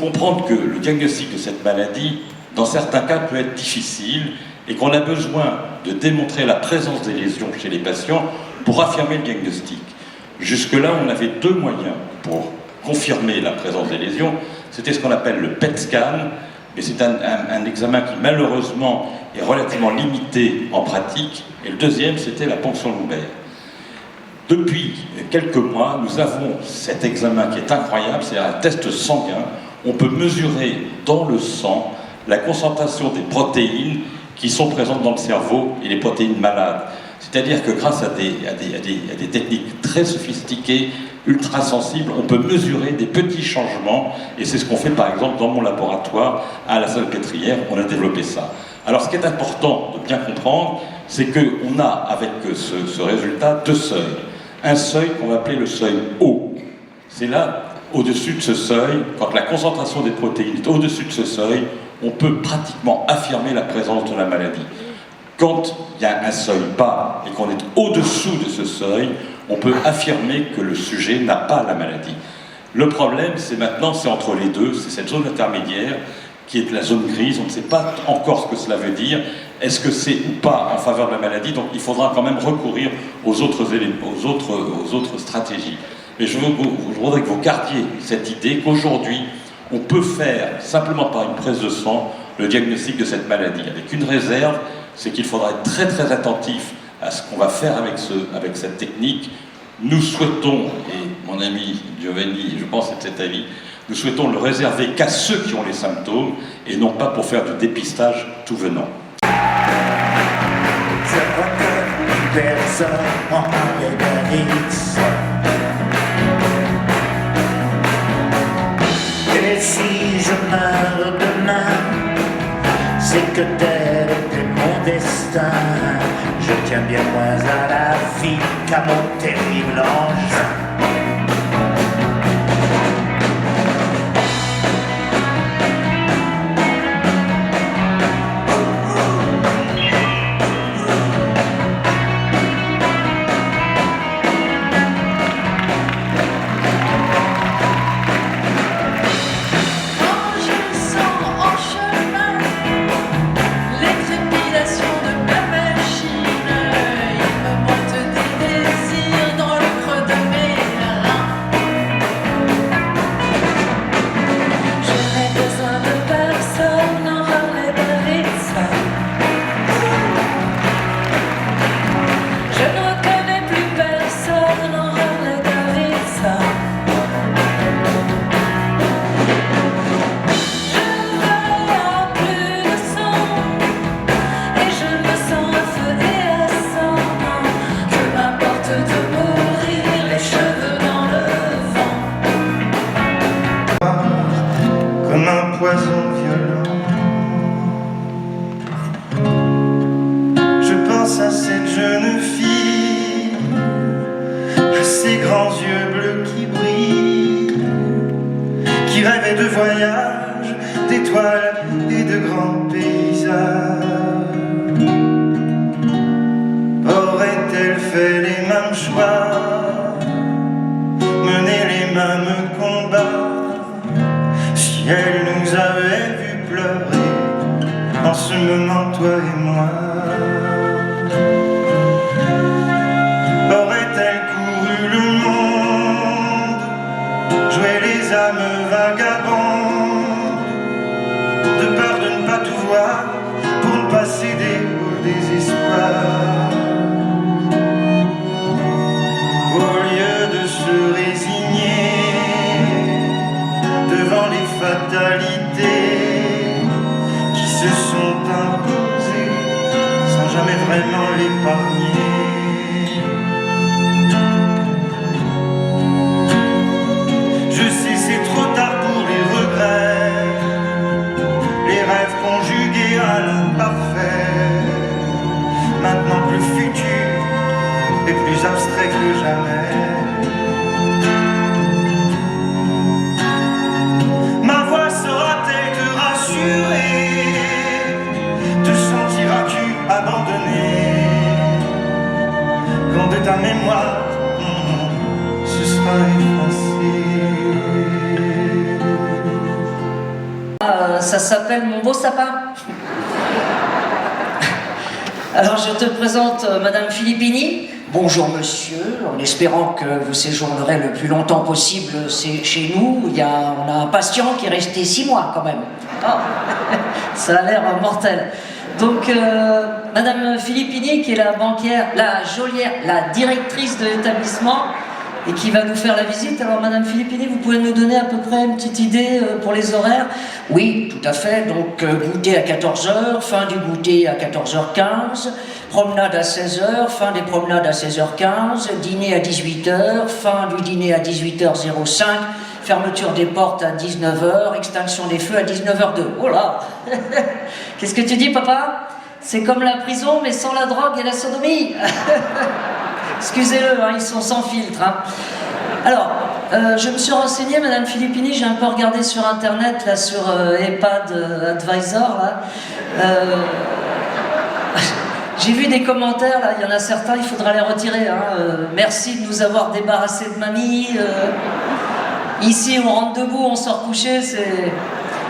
comprendre que le diagnostic de cette maladie, dans certains cas, peut être difficile et qu'on a besoin de démontrer la présence des lésions chez les patients pour affirmer le diagnostic. Jusque-là, on avait deux moyens pour confirmer la présence des lésions. C'était ce qu'on appelle le PET scan, mais c'est un examen qui malheureusement est relativement limité en pratique. Et le deuxième, c'était la ponction lombaire. Depuis quelques mois, nous avons cet examen qui est incroyable, c'est un test sanguin. On peut mesurer dans le sang la concentration des protéines qui sont présentes dans le cerveau et les protéines malades. C'est-à-dire que grâce à des techniques très sophistiquées, ultra sensibles, on peut mesurer des petits changements, et c'est ce qu'on fait par exemple dans mon laboratoire à la Salpêtrière, on a développé ça. Alors ce qui est important de bien comprendre, c'est qu'on a avec ce résultat deux seuils. Un seuil qu'on va appeler le seuil haut. C'est là, au-dessus de ce seuil, quand la concentration des protéines est au-dessus de ce seuil, on peut pratiquement affirmer la présence de la maladie. Quand il y a un seuil bas et qu'on est au-dessous de ce seuil, on peut affirmer que le sujet n'a pas la maladie. Le problème, c'est maintenant, c'est entre les deux, c'est cette zone intermédiaire qui est la zone grise, on ne sait pas encore ce que cela veut dire, est-ce que c'est ou pas en faveur de la maladie, donc il faudra quand même recourir aux autres éléments, aux autres stratégies. Mais je voudrais que vous gardiez cette idée qu'aujourd'hui, on peut faire, simplement par une prise de sang, le diagnostic de cette maladie, avec une réserve, c'est qu'il faudra être très très attentif à ce qu'on va faire avec cette technique. Nous souhaitons, et mon ami Giovanni, je pense c'est cet avis, nous souhaitons le réserver qu'à ceux qui ont les symptômes et non pas pour faire du dépistage tout venant. Et si je meurs demain, c'est que tel était mon destin. Je tiens bien moins à la vie qu'à mon terrible engin. Ça s'appelle Mon beau sapin. Alors je te présente Madame Filippini. Bonjour monsieur, en espérant que vous séjournerez le plus longtemps possible chez nous. On a un patient qui est resté 6 mois quand même. Oh, ça a l'air mortel. Donc Madame Filippini, qui est la banquière, la geôlière, la directrice de l'établissement, et qui va nous faire la visite. Alors Madame Filippini, vous pouvez nous donner à peu près une petite idée pour les horaires? Oui, tout à fait. Donc goûter à 14h, fin du goûter à 14h15, promenade à 16h, fin des promenades à 16h15, dîner à 18h, fin du dîner à 18h05, fermeture des portes à 19h, extinction des feux à 19h02. Oh là! Qu'est-ce que tu dis, papa? C'est comme la prison, mais sans la drogue et la sodomie. Excusez-le, hein, ils sont sans filtre. Hein. Alors, je me suis renseigné, Madame Filippini, j'ai un peu regardé sur Internet, là, sur EHPAD Advisor, là. J'ai vu des commentaires, là, il y en a certains, il faudra les retirer. Hein. Merci de nous avoir débarrassé de mamie. Ici, on rentre debout, on sort couché,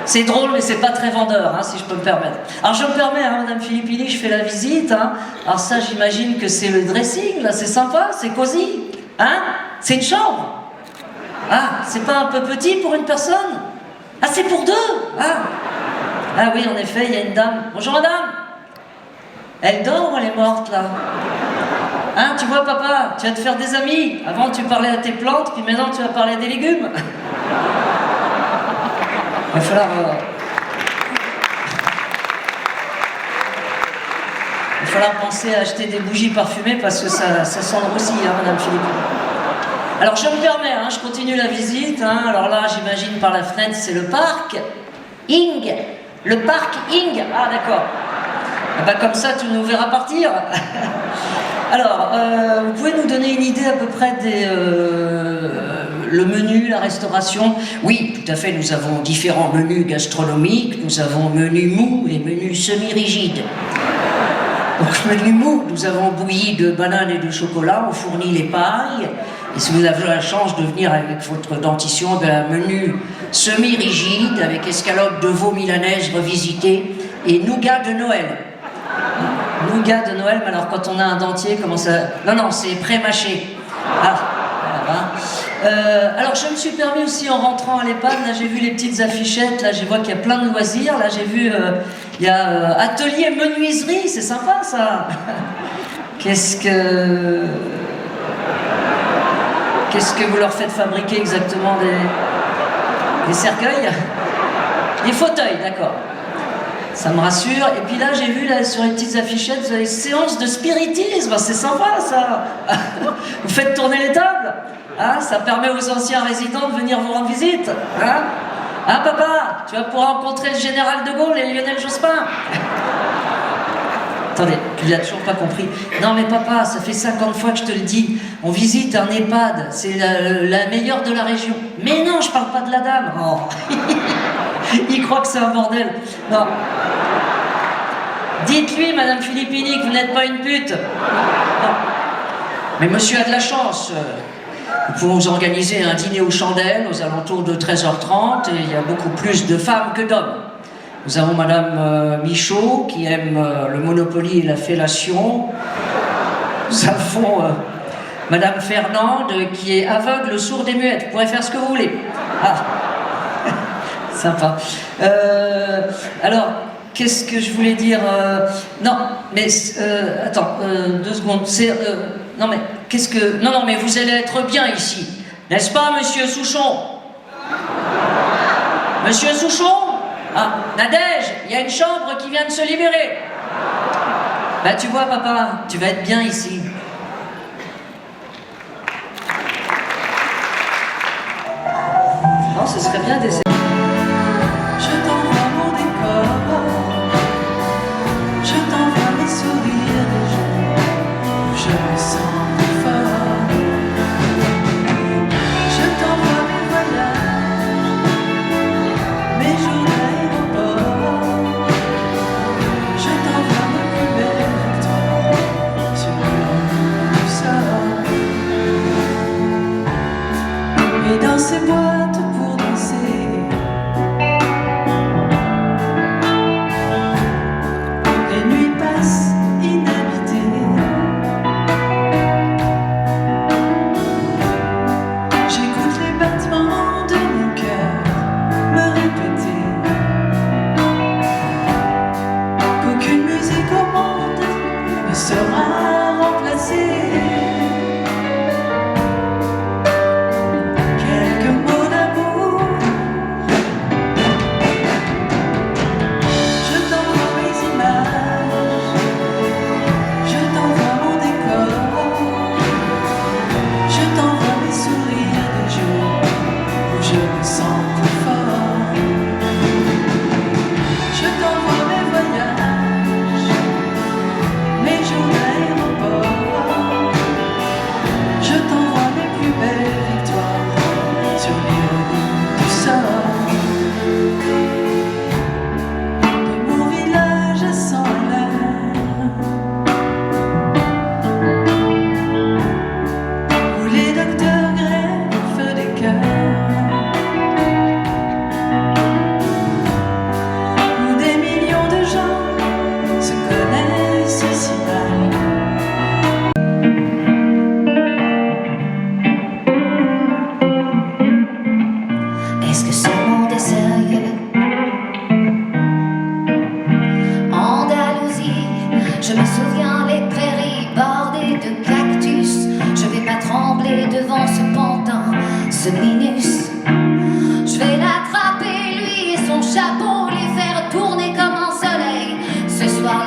c'est drôle, mais c'est pas très vendeur, hein, si je peux me permettre. Alors je me permets, hein, Madame Filippini, je fais la visite. Hein. Alors ça, j'imagine que c'est le dressing, là, c'est sympa, c'est cosy. Hein? C'est une chambre. Ah, c'est pas un peu petit pour une personne? Ah, c'est pour 2. Ah oui, en effet, il y a une dame. Bonjour madame. Elle dort ou elle est morte, là? Hein, tu vois, papa, tu vas te faire des amis. Avant, tu parlais à tes plantes, puis maintenant, tu vas parler des légumes. Il va falloir penser à acheter des bougies parfumées parce que ça sent le roussi, hein, Madame Philippe. Alors je me permets, hein, je continue la visite. Hein, alors là, j'imagine par la fenêtre, c'est le parc Ing. Le parc Ing. Ah d'accord. Ah, bah, comme ça, tu nous verras partir. Alors, vous pouvez nous donner une idée à peu près le menu, la restauration? Oui, tout à fait, nous avons différents menus gastronomiques, nous avons menu mou et menu semi-rigide. Donc, menu mou, nous avons bouilli de bananes et de chocolat, on fournit les pailles, et si vous avez la chance de venir avec votre dentition, un menu semi-rigide avec escalope de veau milanaise revisitée et nougat de Noël. Nougat de Noël, mais alors quand on a un dentier, comment ça... Non, c'est pré-mâché. Ah, voilà. Alors je me suis permis aussi en rentrant à l'EHPAD, là j'ai vu les petites affichettes, là je vois qu'il y a plein de loisirs, là j'ai vu, il y a atelier menuiserie, c'est sympa ça. Qu'est-ce que vous leur faites fabriquer exactement? Des cercueils? Des fauteuils, d'accord. Ça me rassure. Et puis là, j'ai vu là, sur les petites affichettes, vous avez des séances de spiritisme. C'est sympa, ça. Vous faites tourner les tables. Hein, ça permet aux anciens résidents de venir vous rendre visite. Hein, papa, tu vas pouvoir rencontrer le général de Gaulle et Lionel Jospin. Attendez, il n'a toujours pas compris. Non mais papa, ça fait 50 fois que je te le dis. On visite un EHPAD. C'est la meilleure de la région. Mais non, je parle pas de la dame. Oh. Il croit que c'est un bordel. Non. Dites-lui, Madame Filippini, que vous n'êtes pas une pute. Non. Mais monsieur a de la chance. Nous pouvons vous organiser un dîner aux chandelles aux alentours de 13h30 et il y a beaucoup plus de femmes que d'hommes. Nous avons Madame Michaud qui aime le Monopoly et la fellation. Nous avons Madame Fernande qui est aveugle, sourde et muette. Vous pourrez faire ce que vous voulez. Ah. Sympa. Alors, qu'est-ce que je voulais dire? Non, mais attends, 2 secondes. Non, mais qu'est-ce que... Non, mais vous allez être bien ici. N'est-ce pas, Monsieur Souchon? Monsieur Souchon? Ah, Nadège, il y a une chambre qui vient de se libérer. Bah, tu vois, papa, tu vas être bien ici. Non, ce serait bien d'essayer. Et dans ces boîtes pour danser,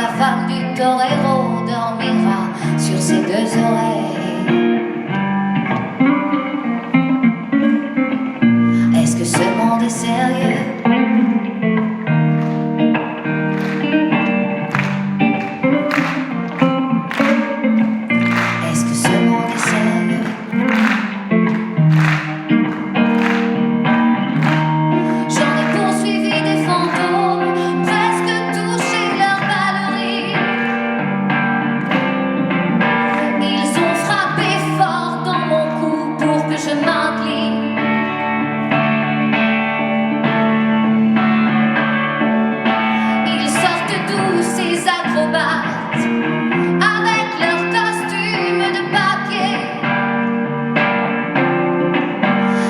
la femme du torero dormira sur ses deux oreilles. Est-ce que ce monde est sérieux? Est-ce que ce monde est sérieux? J'en ai poursuivi des fantômes, presque touché leur balerie. Ils ont frappé fort dans mon cou pour que je m'incline. Ils sortent d'où ces acrobates avec leurs costumes de papier.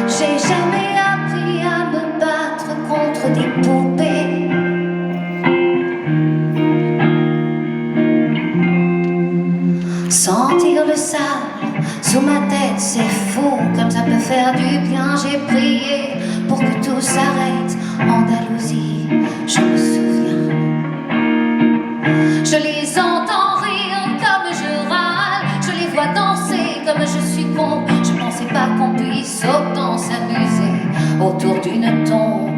J'ai jamais appris à me battre contre des poupées. Sentir le sable sous ma tête, c'est fou, comme ça peut faire du bien. J'ai prié pour que tout s'arrête. Andalousie, je me souviens. Je les entends rire comme je râle. Je les vois danser comme je suis con. Je pensais pas qu'on puisse autant s'amuser autour d'une tombe.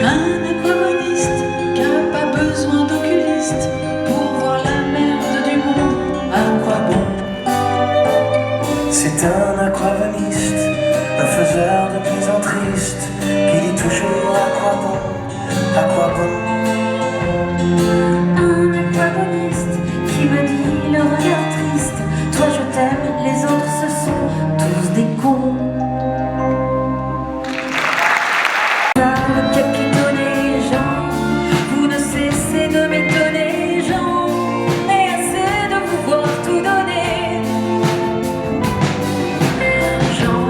Un aquamaniste qui n'a pas besoin d'oculiste pour voir la merde du monde. À quoi bon? C'est un aquavaniste, un faiseur de plaisants tristes, qui dit toujours à quoi bon, à quoi bon. Un aquagoniste qui me dit le regard triste. Toi je t'aime, les autres ce sont tous des cons. Le capitaine les gens, vous ne cessez de m'étonner, Jean, et assez de vous voir tout donner. J'en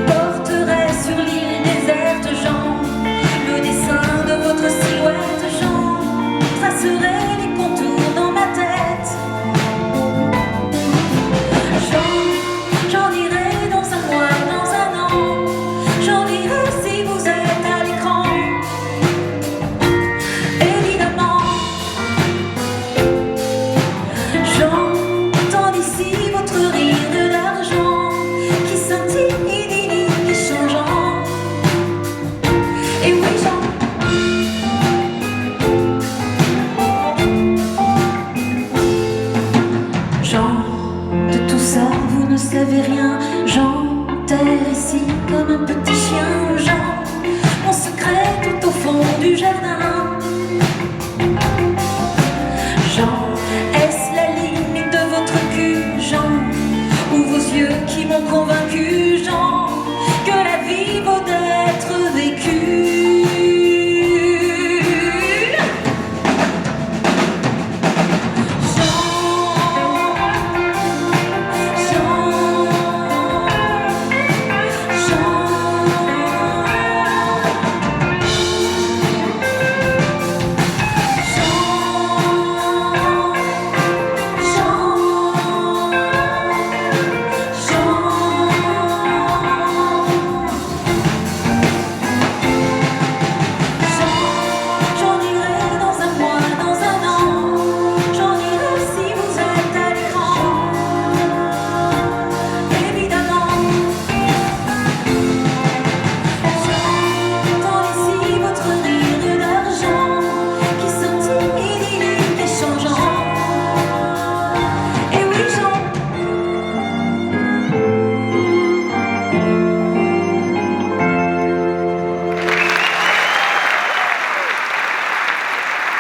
porterai sur l'île déserte, Jean, le dessin de votre silhouette, Jean, tracerai les contours dans ma tête. Jean, j'en irai dans un mois, dans un an, j'en irai si vous êtes à l'écran. Évidemment, j'entends d'ici votre rire d'argent qui scintille, idyllique et changeant. Et oui, Jean, de tout ça vous ne savez rien. J'enterre ici comme un petit chien, Jean, mon secret tout au fond du jardin. Jean, est-ce la limite de votre cul, Jean, ou vos yeux qui m'ont convaincu, Jean, que la vie vaut d'être vécue?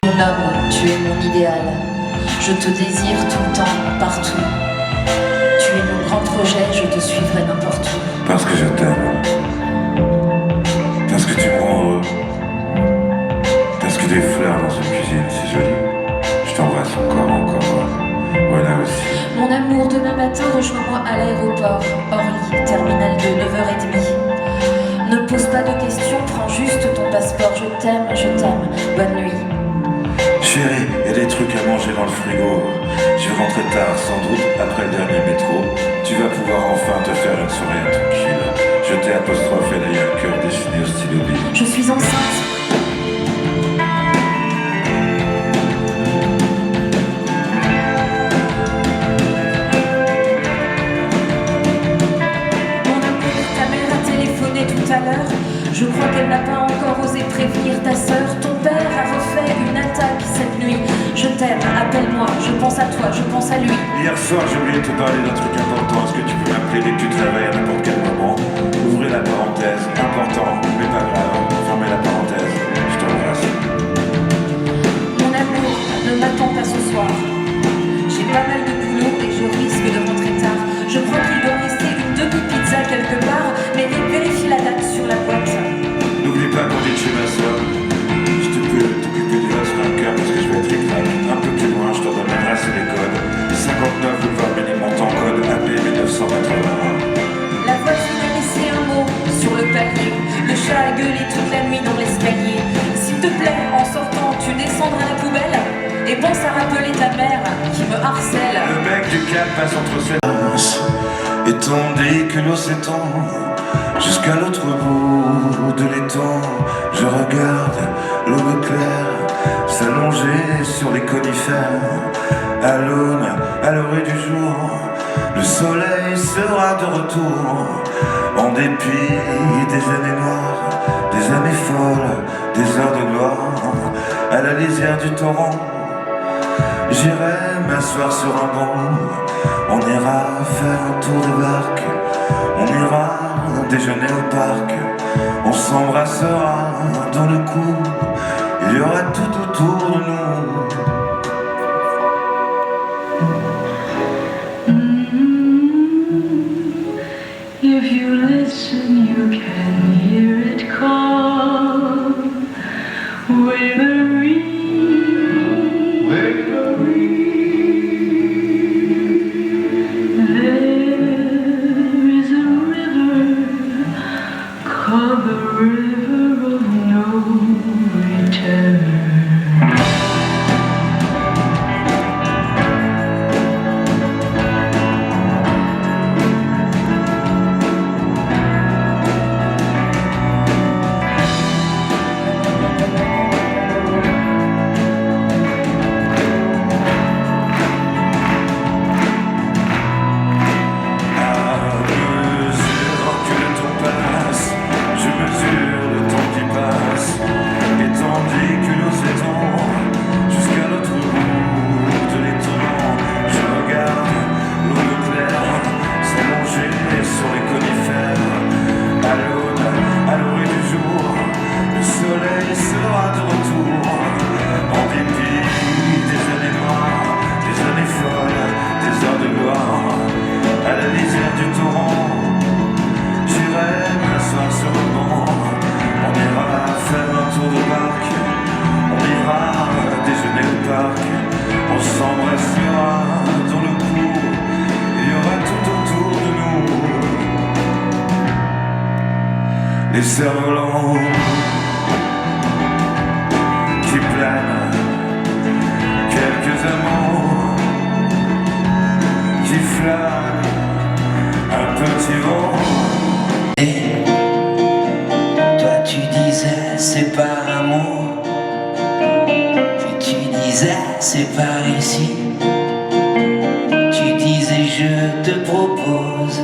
Mon homme, tu es mon idéal. Je te désire tout le temps, partout. Tu es mon grand projet, je te suivrai n'importe où. Parce que je t'aime. amour, demain matin, rejoins-moi à l'aéroport. Orly, terminal de 9h30. Ne pose pas de questions, prends juste ton passeport. Je t'aime, bonne nuit. Chérie, il y a des trucs à manger dans le frigo. Je vais rentrer tard, sans doute, après le dernier métro. Tu vas pouvoir enfin te faire une soirée tranquille. Je t'ai apostrophé d'ailleurs, cœur dessiné au stylo bille. Je suis enceinte. Je crois qu'elle n'a pas encore osé prévenir ta sœur. Ton père a refait une attaque cette nuit. Je t'aime, appelle-moi, je pense à toi, je pense à lui. Hier soir, j'ai oublié de te parler d'un truc important. Est-ce que tu peux m'appeler dès que tu te réveilles à n'importe quel moment? Ouvrez la parenthèse, important, mais pas grave. Fermez la parenthèse, je t'embrasse. Mon amour, ne m'attends pas ce soir. J'ai pas mal de boulot et je risque de rentrer tard. Je crois qu'il doit rester une demi-pizza quelque part, mais vérifie la date sur la boîte. N'oublie pas qu'on est chez ma soeur. Je te peux t'occuper du reste d'un cœur parce que je vais être ric-rac. Un peu plus loin, je te donne l'adresse et les codes. 59 boulevard Ménilmontant, code AB 1981. La voisine a laissé un mot sur le palier. Le chat a gueulé toute la nuit dans l'escalier. S'il te plaît, en sortant, tu descendras la poubelle et pense à rappeler ta mère qui me harcèle. Le mec du cap passe entre ses et tandis que l'eau s'étend jusqu'à l'autre bout de l'étang, je regarde l'aube claire s'allonger sur les conifères. À l'aune, à l'orée du jour, le soleil sera de retour. En dépit des années noires, des années folles, des heures de gloire, à la lisière du torrent, j'irai m'asseoir sur un banc. On ira faire un tour de barque, on ira déjeuner au parc, on s'embrassera dans le cou, il y aura tout autour de nous. If you listen, you can hear it call. Waverly, Waverly. There is a river called the river of no return. Les cerfs-volants qui planent, quelques amants qui flânent, un petit vent. Et toi tu disais c'est par amour, puis tu disais c'est par ici, tu disais je te propose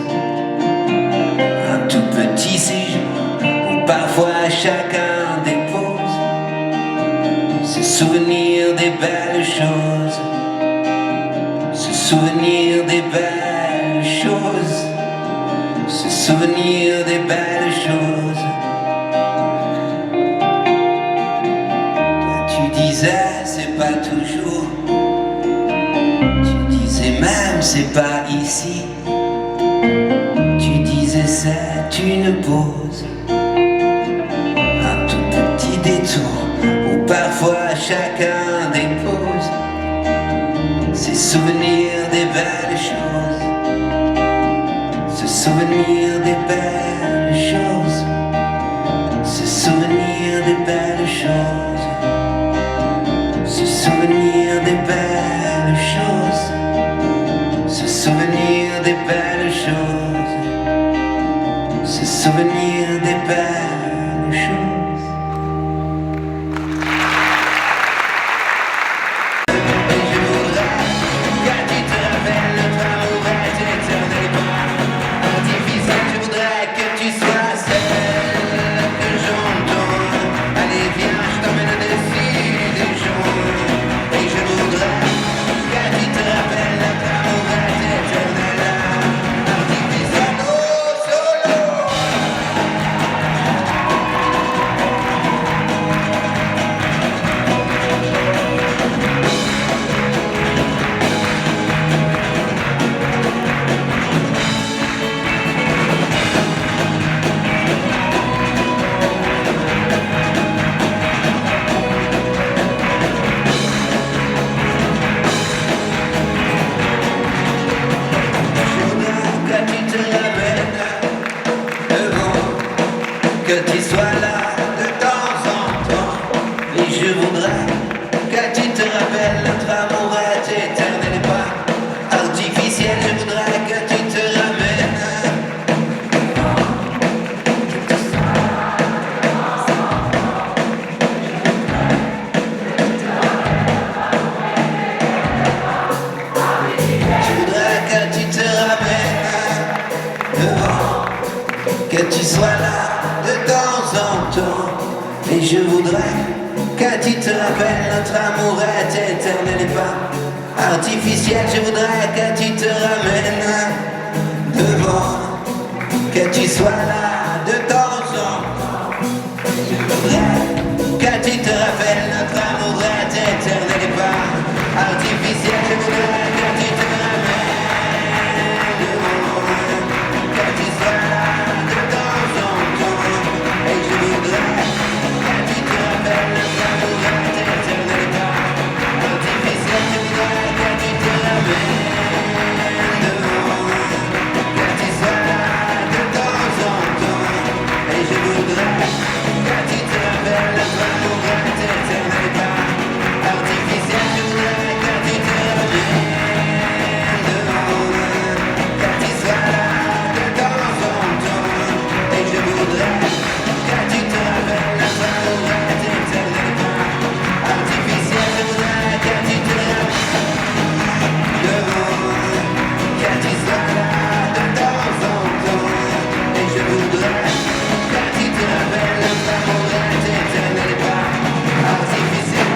un tout petit séjour. Parfois chacun dépose se souvenir des belles choses, se souvenir des belles choses, se souvenir des belles choses. Toi tu disais c'est pas toujours, tu disais même c'est pas ici, tu disais c'est une pause, où parfois chacun dépose ses souvenirs des belles choses, se souvenir des belles choses, se souvenir des belles choses, se souvenir des belles choses, se souvenir des belles choses, se souvenir des belles choses. Que tu sois là de temps en temps. Et je voudrais que tu te rappelles notre amour est éternel et pas artificiel. Je voudrais que tu te ramènes. Je voudrais que tu te ramènes devant, que tu sois là de temps en temps. Et je voudrais que tu te rappelles notre amour est éternel et pas artificiel. Je voudrais que tu te ramènes devant, que tu sois là de temps en temps. Je voudrais que tu te rappelles notre amour est éternel et pas artificiel. Je voudrais que tu te ramènes devant, que tu sois là de temps en temps. Et je voudrais que tu te rappelles notre amour est éternel et pas artificiel. Je voudrais que tu te ramènes devant, que tu sois là de temps en temps. Et je voudrais que tu te rappelles notre amour est éternel et pas artificiel. Je voudrais que tu te ramènes devant, que tu sois là de temps en temps. Et je voudrais que tu te rappelles notre amour est éternel et pas artificiel. Je voudrais que tu te ramènes devant, que tu sois là de temps en temps. Et je voudrais que tu te rappelles notre amour est éternel et pas artificiel.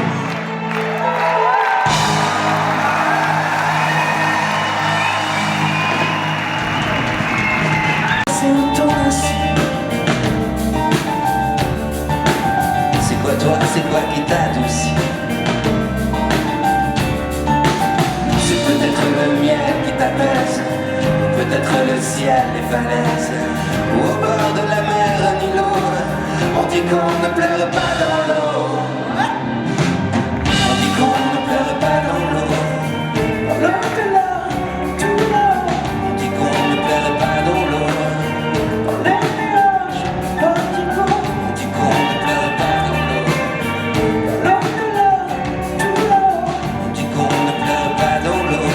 C'est quoi toi, c'est quoi qui t'adoucit? C'est peut-être le miel qui t'apaise, ou peut-être le ciel, les falaises, ou au bord de la mer un îlot. On dit qu'on ne pleure pas dans l'eau. On dit qu'on ne pleure pas dans l'eau. Dans l'eau de là, tout là. On dit qu'on ne pleure pas dans l'eau. Dans les nuages, on dit qu'on ne pleure pas dans l'eau. Dans l'eau de là, tout là. On dit qu'on ne pleure pas dans l'eau.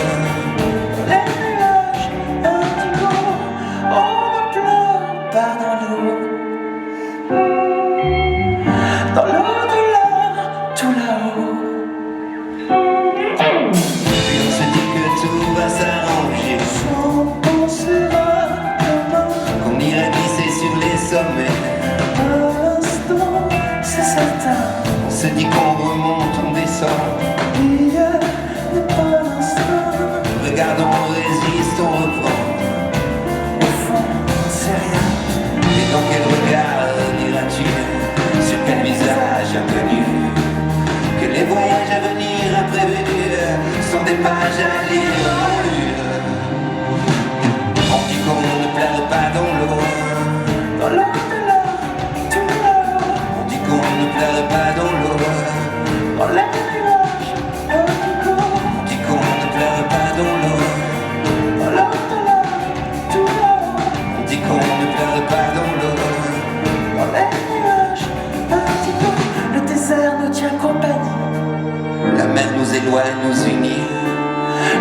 Dans les nuages, on dit qu'on ne pleure pas dans l'eau. Dans l'au-delà, tout là-haut. Puis on se dit que tout va s'arranger. On sera demain, qu'on ira glisser sur les sommets. À l'instant, c'est certain. On se dit qu'on remonte, on descend. Hier n'est pas l'instant. Regardons, on résiste, on reprend. Au fond, c'est rien. Et dans quel regard iras-tu? Sur quel visage inconnu? Que les voyages à venir imprévenus sont des pages à lire en lune. On dit qu'on ne pleure pas dans l'eau. Dans l'eau de là, tout là. On dit qu'on ne pleure pas dans l'eau. Dans les nuages, on dit qu'on ne pleure pas dans l'eau. lois nous unit.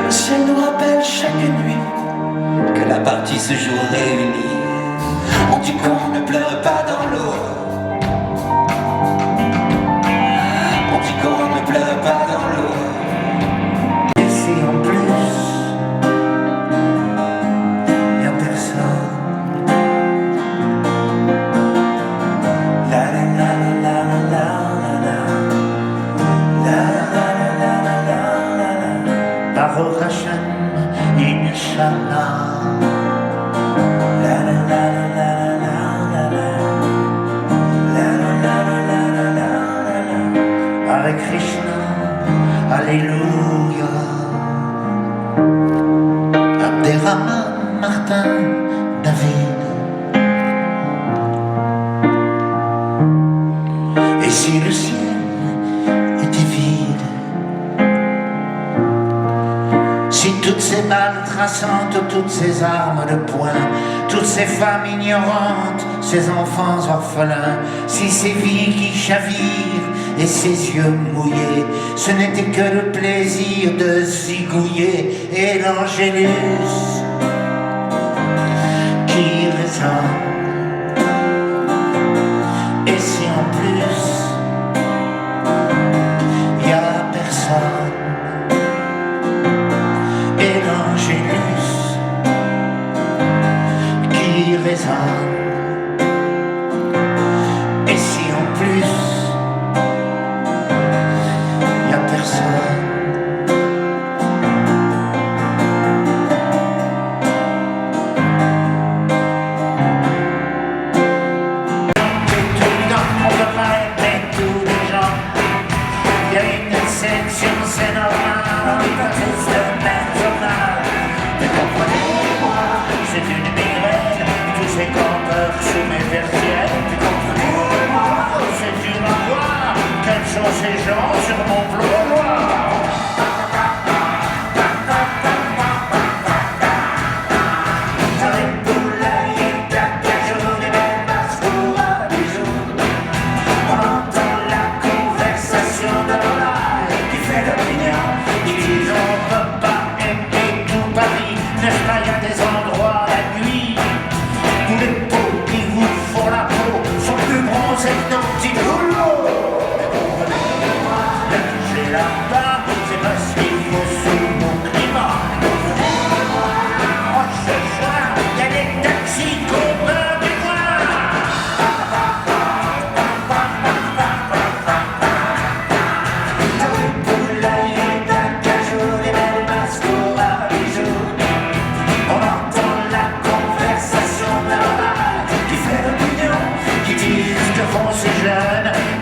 Le ciel nous rappelle chaque nuit que la partie se joue réunie. On dit qu'on ne pleure pas dans l'eau. On dit qu'on ne pleure pas dans l'eau. Et si en plus y'a personne, la la la la la la la la la la la la la, Baruch Hashem, Inch'Allah. Hare Krishna, Alléluia. Abderrahman, Martin, David. Et si le ciel était vide, si toutes ces balles traçantes, toutes ces armes de poing, toutes ces femmes ignorantes, ces enfants orphelins, si ces vies qui chavirent et ces yeux mouillés, ce n'était que le plaisir de zigouiller et l'angélus qui résonne. Et si en plus y a personne, et l'angélus qui résonne. Et si en plus y a personne, on peut pas aimer tous les gens. Il y a une exception, c'est normal. On n'est pas tous le même journal. Mais comprenez-moi, c'est une migraine. Tous ces campeurs sous mes persiennes. Mais comprenez-moi, c'est dur à voir. Quels sont ces gens sur mon plomboir?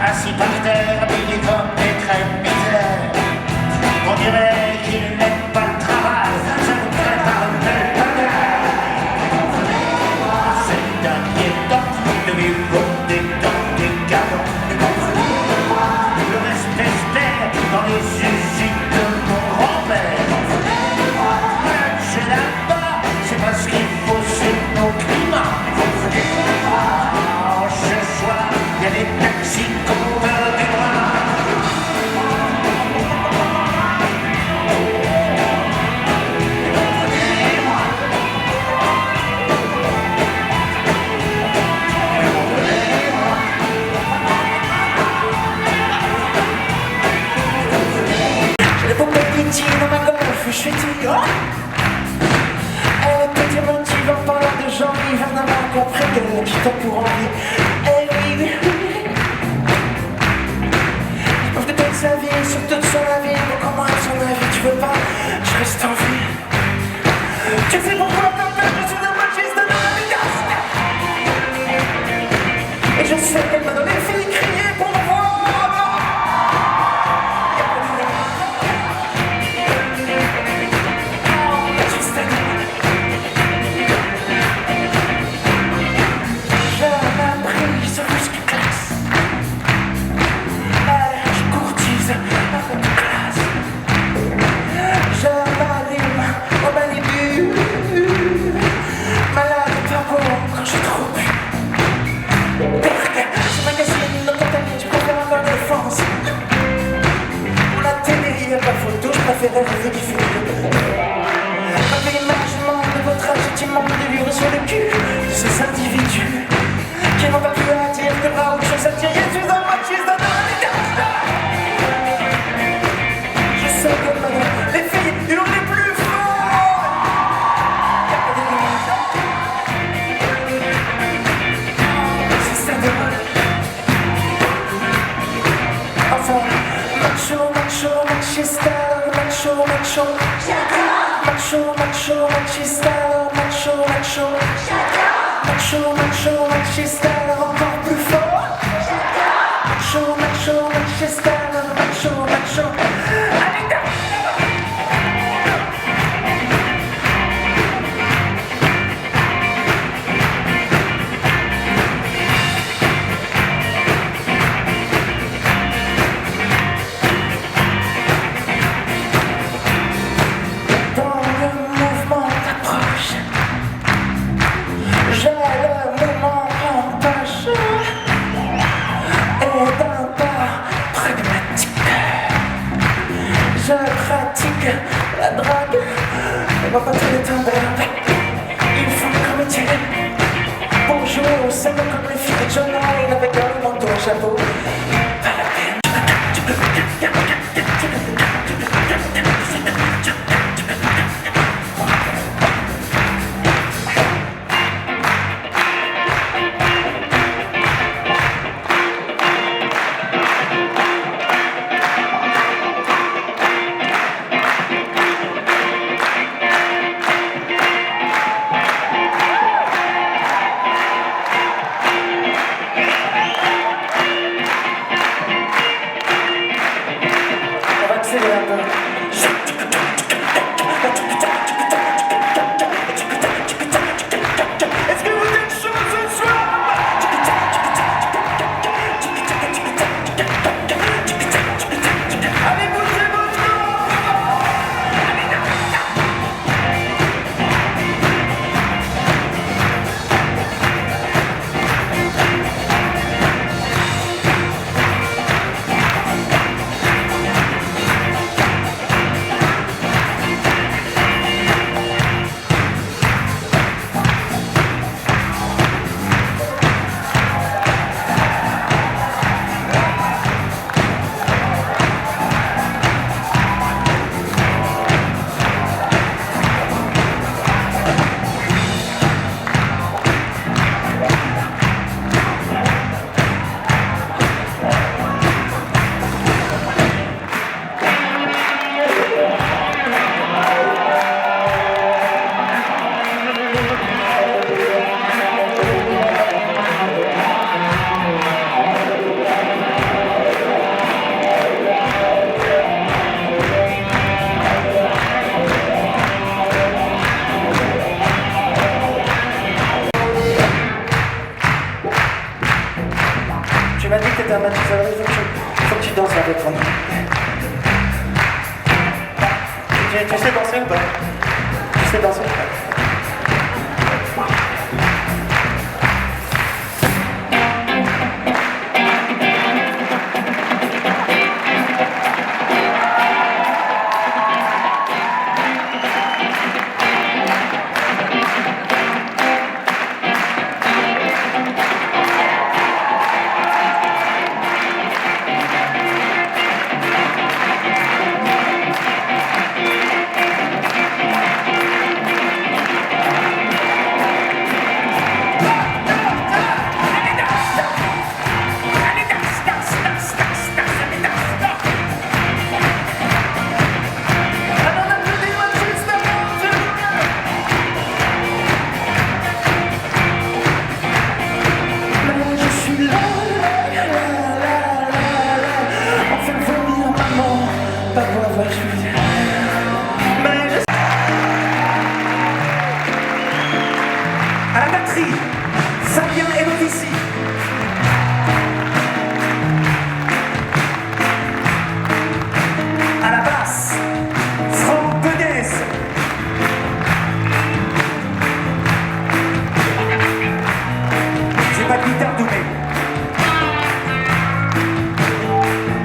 Assis par terre, habillés comme des crèmes misères. On dirait qu'ils n'aiment pas le travail, ça nous prépare une belle bagarre. C'est inquiétant de vivre comme des temps décadents. Le respect se perd dans les usines de mon grand-père. C'est là-bas, c'est parce qu'il faut suivre nos climats. Oh, ce soir, il y a des taxis qu'on veut du noir. J'ai les paupières pétillent dans ma golf, je suis tout yo. Elle était émotive en parlant de gens qui viennent d'avoir compris qu'elle est tout pour envie. Eh oui, oui, oui. macho, macho, Manchester, macho, macho. Allez, je pratique la drague. On va pas tout éteindre. Il faut comme métier pour jouer au salon comme les filles de John Wayne avec un manteau à chapeau. Pas la peine. Tu m'as dit que t'étais un matin, faut que tu danses avec moi. Tu sais danser ou pas? Tu sais danser ou pas? À la batterie, Fabien Elovici. À la basse, Franck Benez. J'ai pas de guitare doublée.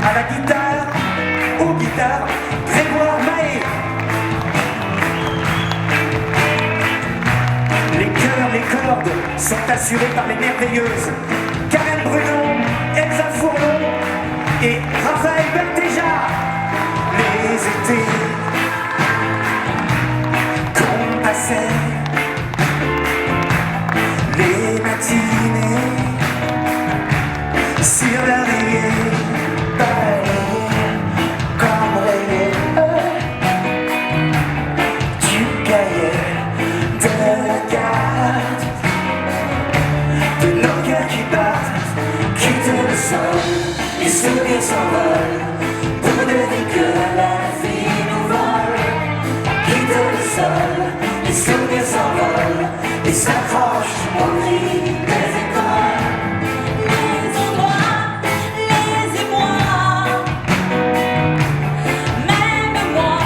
À la guitare, aux guitares, Grégoire Mahé. Les cordes sont assurées par les merveilleuses Karen Brunon, Elsa Fourlon et Raphaël Bertéja. Les étés qu'on passait, les matinées sur la rivière, balayées comme rayées du cahier de la garde, de nos cœurs qui battent, quitter le sol les souvenirs s'envolent pour deviner que la vie nous vole. Quitte le sol, les souvenirs s'envolent et s'accrochent au gris des écoles. Les émois, même moi,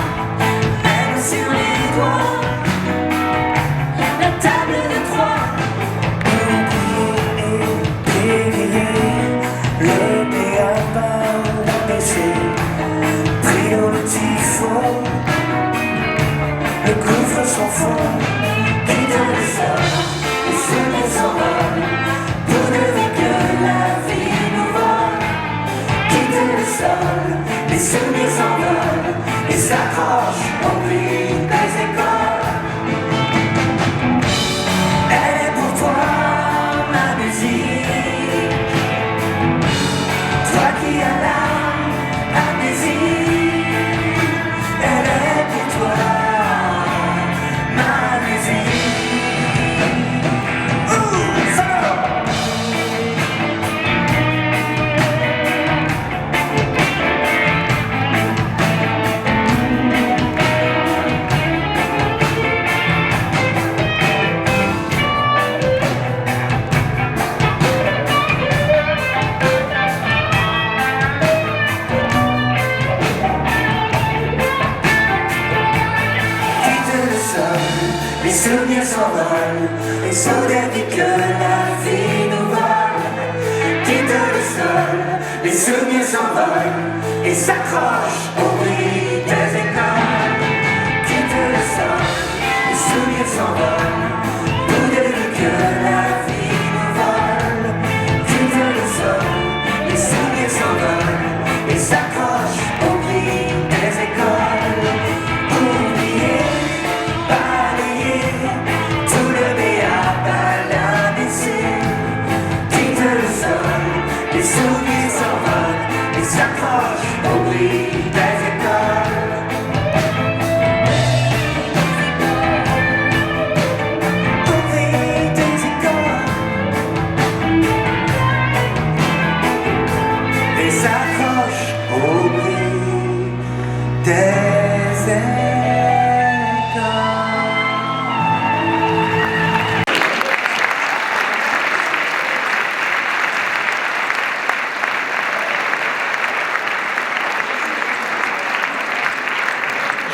Même sur les doigts, la table de Troie. le béaba baissé, pris dans le typhon, le gouffre sans fond, quitte le sol, les souvenirs s'envolent, pour deviner que la vie nous vole. Quitte le sol, les souvenirs s'envolent, et s'accrochent au gris des écoles. Elle est pour toi ma musique, toi qui as l'amnésie. Elle est pour toi ma musique. Solo! Quitte le sol, les souvenirs s'envolent, et soudain dit que la vie nous vole. Quitte le sol, les souvenirs s'envolent, et s'accrochent au bruit des écoles. Quitte le sol, les souvenirs s'envolent, pour deviner que la vie nous vole. Quitte le sol, les souvenirs s'envolent, et s'accrochent au bruit des écoles. Oublier, balayer, tout le béaba baisser. Quitte le sol, les souvenirs s'envolent et s'accrochent au bruit des écoles. Au bruit des écoles. Et s'accrochent au bruit des écoles.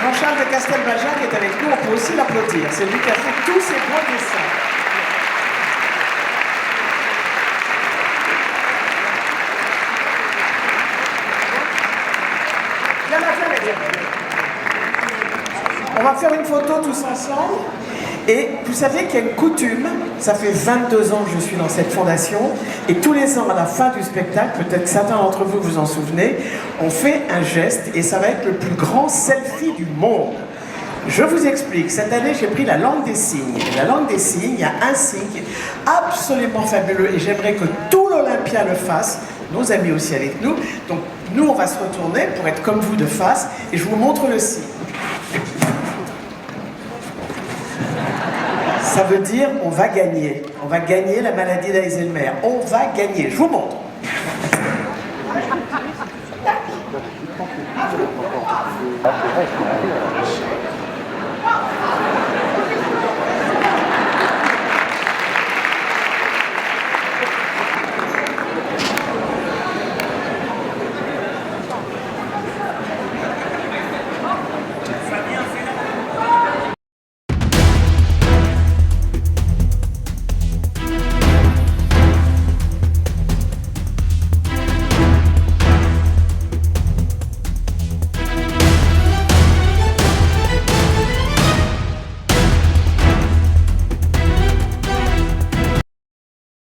Jean-Charles de Castelbajac est avec nous, on peut aussi l'applaudir. C'est lui qui a fait tous ces beaux dessins. On va faire une photo tous ensemble. Et vous savez qu'il y a une coutume, ça fait 22 ans que je suis dans cette fondation, et tous les ans à la fin du spectacle, peut-être que certains d'entre vous vous en souvenez, on fait un geste et ça va être le plus grand selfie du monde. Je vous explique, cette année j'ai pris la langue des signes. Et la langue des signes, il y a un signe absolument fabuleux et j'aimerais que tout l'Olympia le fasse, nos amis aussi avec nous. Donc nous on va se retourner pour être comme vous de face et je vous montre le signe. Ça veut dire on va gagner la maladie d'Alzheimer. On va gagner. Je vous montre.